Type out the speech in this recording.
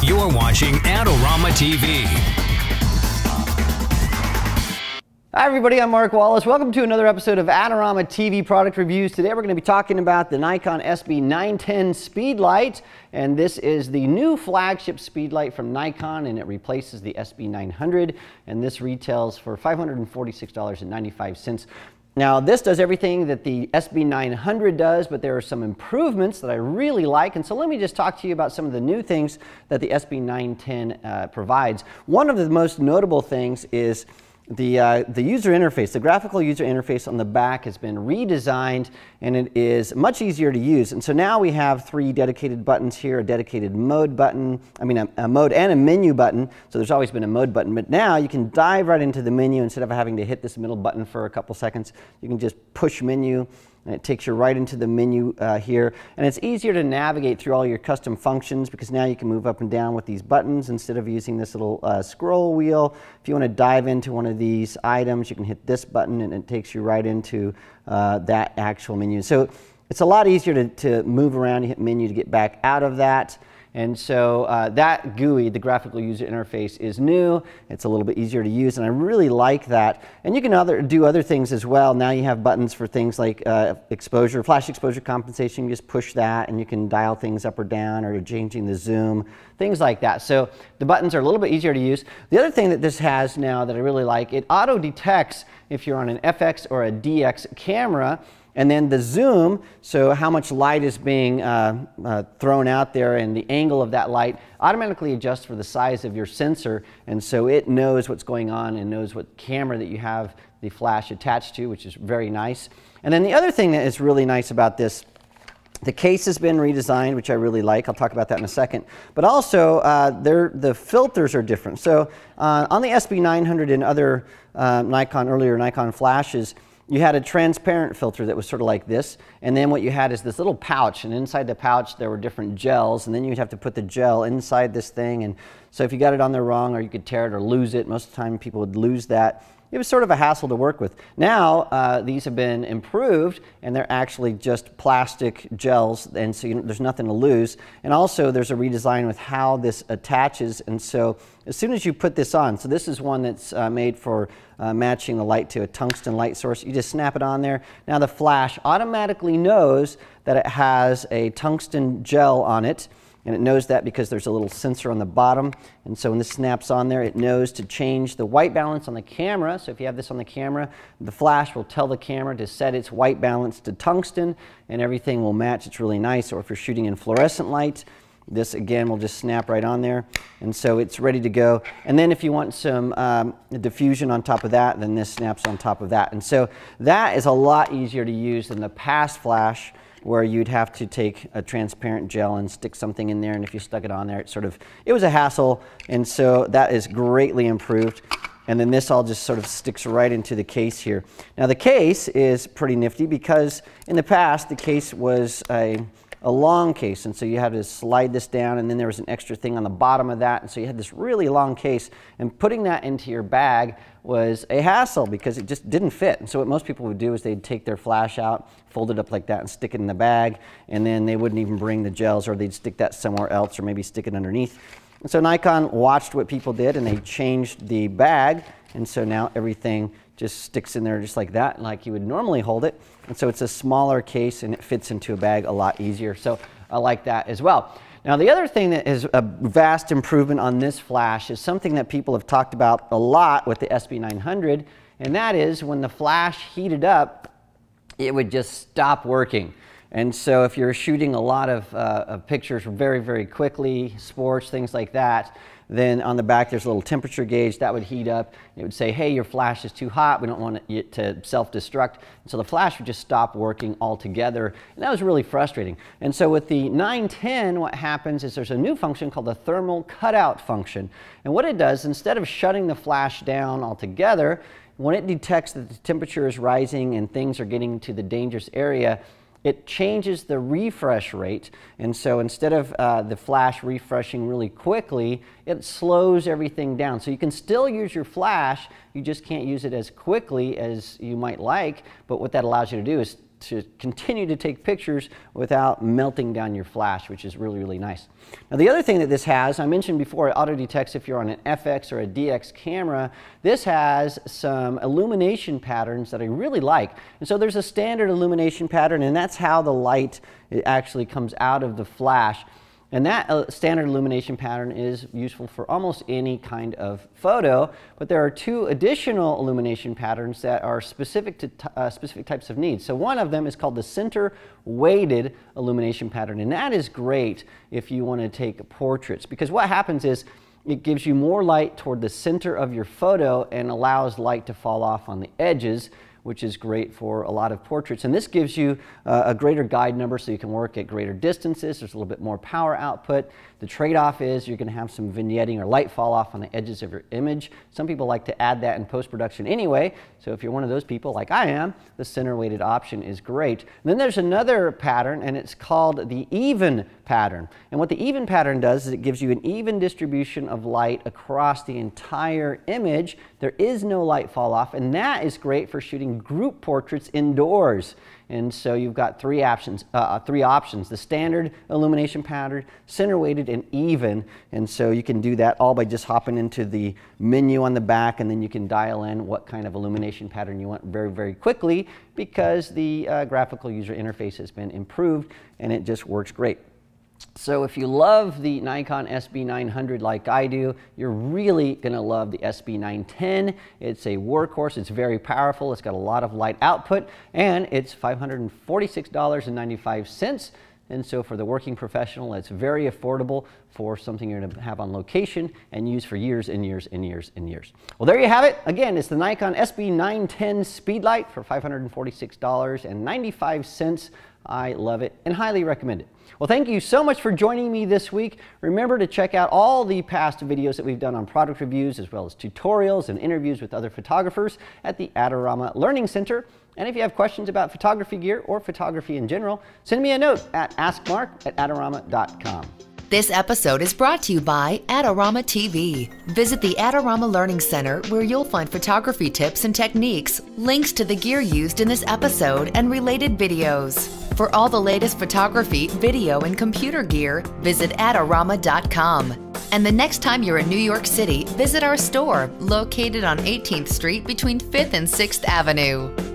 You're watching Adorama TV. Hi everybody, I'm Mark Wallace. Welcome to another episode of Adorama TV product reviews. Today we're going to be talking about the Nikon SB-910 speed light, and this is the new flagship speed light from Nikon, and it replaces the SB-900, and this retails for $546.95. Now this does everything that the SB-900 does, but there are some improvements that I really like, and so let me just talk to you about some of the new things that the SB-910 provides. One of the most notable things is the user interface. The graphical user interface on the back has been redesigned, and it is much easier to use. And so now we have three dedicated buttons here, a dedicated mode button, a mode and a menu button. So there's always been a mode button, but now you can dive right into the menu instead of having to hit this middle button for a couple seconds. You can just push menu, and it takes you right into the menu here. And it's easier to navigate through all your custom functions because now you can move up and down with these buttons instead of using this little scroll wheel. If you want to dive into one of these items, you can hit this button and it takes you right into that actual menu. So it's a lot easier to move around. You hit menu to get back out of that. And so that GUI, the graphical user interface, is new. It's a little bit easier to use, and I really like that. And you can do other things as well. Now you have buttons for things like exposure, flash exposure compensation. You just push that, and you can dial things up or down, or changing the zoom, things like that. So the buttons are a little bit easier to use. The other thing that this has now that I really like, it auto detects if you're on an FX or a DX camera. And then the zoom, so how much light is being thrown out there and the angle of that light automatically adjusts for the size of your sensor. And so it knows what's going on and knows what camera that you have the flash attached to, which is very nice. And then the other thing that is really nice about this, the case has been redesigned, which I really like. I'll talk about that in a second. But also, the filters are different. So on the SB-900 and other earlier Nikon flashes, you had a transparent filter that was sort of like this, and then what you had is this little pouch, and inside the pouch there were different gels, and then you'd have to put the gel inside this thing, and so if you got it on there wrong, or you could tear it or lose it, most of the time people would lose that. It was sort of a hassle to work with. Now these have been improved, and they're actually just plastic gels, and so there's nothing to lose. And also there's a redesign with how this attaches, and so as soon as you put this on, so this is one that's made for matching the light to a tungsten light source. You just snap it on there. Now the flash automatically knows that it has a tungsten gel on it, and it knows that because there's a little sensor on the bottom. And so when this snaps on there, it knows to change the white balance on the camera. So if you have this on the camera, the flash will tell the camera to set its white balance to tungsten, and everything will match. It's really nice. Or if you're shooting in fluorescent light, this again will just snap right on there, and so it's ready to go. And then if you want some diffusion on top of that, then this snaps on top of that. And so that is a lot easier to use than the past flash, where you'd have to take a transparent gel and stick something in there, and if you stuck it on there, it was a hassle, and so that is greatly improved. And then this all just sort of sticks right into the case here. Now the case is pretty nifty because in the past the case was a long case, and so you had to slide this down, and then there was an extra thing on the bottom of that, and so you had this really long case, and putting that into your bag was a hassle because it just didn't fit. And so what most people would do is they'd take their flash out, fold it up like that, and stick it in the bag, and then they wouldn't even bring the gels, or they'd stick that somewhere else, or maybe stick it underneath. And so Nikon watched what people did, and they changed the bag, and so now everything just sticks in there just like that, like you would normally hold it. And so it's a smaller case, and it fits into a bag a lot easier. So I like that as well. Now the other thing that is a vast improvement on this flash is something that people have talked about a lot with the SB-900, and that is when the flash heated up, it would just stop working. And so if you're shooting a lot of pictures very, very quickly, sports, things like that, then on the back there's a little temperature gauge that would heat up. It would say, hey, your flash is too hot, we don't want it to self-destruct. And so the flash would just stop working altogether, and that was really frustrating. And so with the 910, what happens is there's a new function called the thermal cutout function. And what it does, instead of shutting the flash down altogether, when it detects that the temperature is rising and things are getting to the dangerous area, it changes the refresh rate. And so instead of the flash refreshing really quickly, it slows everything down. So you can still use your flash, you just can't use it as quickly as you might like, but what that allows you to do is to continue to take pictures without melting down your flash, which is really, really nice. Now the other thing that this has, I mentioned before, it auto detects if you're on an FX or a DX camera. This has some illumination patterns that I really like. And so there's a standard illumination pattern, and that's how the light actually comes out of the flash. And that standard illumination pattern is useful for almost any kind of photo, but there are two additional illumination patterns that are specific to specific types of needs. So one of them is called the center weighted illumination pattern, and that is great if you want to take portraits, because what happens is it gives you more light toward the center of your photo and allows light to fall off on the edges, which is great for a lot of portraits. And this gives you a greater guide number so you can work at greater distances. There's a little bit more power output. The trade-off is you're going to have some vignetting or light fall off on the edges of your image. Some people like to add that in post-production anyway, so if you're one of those people like I am, the center weighted option is great. And then there's another pattern, and it's called the even pattern. And what the even pattern does is it gives you an even distribution of light across the entire image. There is no light fall off, and that is great for shooting group portraits indoors. And so you've got three options, the standard illumination pattern, center weighted, and even. And so you can do that all by just hopping into the menu on the back, and then you can dial in what kind of illumination pattern you want very, very quickly, because the graphical user interface has been improved and it just works great. So if you love the Nikon SB-900 like I do, you're really going to love the SB-910. It's a workhorse, it's very powerful, it's got a lot of light output, and it's $546.95. And so for the working professional, it's very affordable for something you're going to have on location and use for years and years and years and years. Well, there you have it. Again, it's the Nikon SB-910 Speedlight for $546.95. I love it and highly recommend it. Well, thank you so much for joining me this week. Remember to check out all the past videos that we've done on product reviews, as well as tutorials and interviews with other photographers at the Adorama Learning Center. And if you have questions about photography gear or photography in general, send me a note at askmark@adorama.com. This episode is brought to you by Adorama TV. Visit the Adorama Learning Center, where you'll find photography tips and techniques, links to the gear used in this episode, and related videos. For all the latest photography, video, and computer gear, visit adorama.com. And the next time you're in New York City, visit our store located on 18th Street between 5th and 6th Avenue.